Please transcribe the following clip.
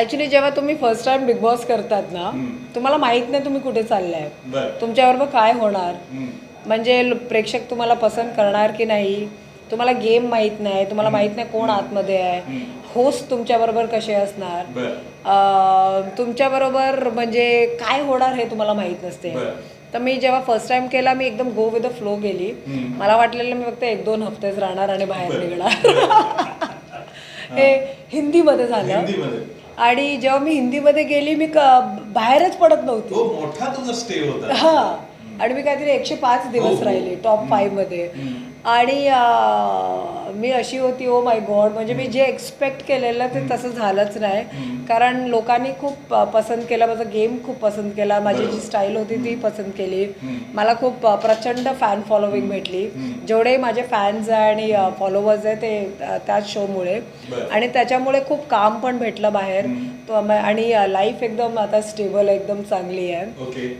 Actually जेव्हा तुम्ही first time big boss करतात ना, तुम्हाला माहित नाही तुम्ही कुठे चाललाय, तुमच्याबरोबर काय होणार, म्हणजे प्रेक्षक तुम्हाला पसंत करणार की नाही, तुम्हाला गेम माहित नाही, तुम्हाला माहित नाही कोण आतमध्ये आहे, होस्ट तुमच्याबरोबर कसे असणार, तुमच्याबरोबर म्हणजे काय होणार हे तुम्हाला माहित नसते. तर मी जेव्हा फर्स्ट टाइम केला मी एकदम गो विथ द फ्लो गेली. मला वाटलेलं मी फक्त 1-2 हफ्तेच राहणार आणि बाहेर निघणार. हे हिंदीमध्ये झालं. आणि जेव्हा मी हिंदीमध्ये गेली मी बाहेरच पडत नव्हती. मोठा तुझा स्टे होता. हा, आणि मी काहीतरी 105 दिवस राहिले टॉप 5 मध्ये. आणि मी अशी होती, ओ माय गॉड, म्हणजे मी जे एक्सपेक्ट केलेलं ते तसं झालंच नाही. कारण लोकांनी खूप पसंत केलं, माझा गेम खूप पसंत केला, माझी जी स्टाईल होती ती पसंत केली. मला खूप प्रचंड फॅन फॉलोविंग भेटली. जेवढे माझे फॅन्स आहे आणि फॉलोवर्स आहे ते त्याच शोमुळे, आणि त्याच्यामुळे खूप काम पण भेटलं बाहेर. आणि लाईफ एकदम आता स्टेबल एकदम चांगली आहे.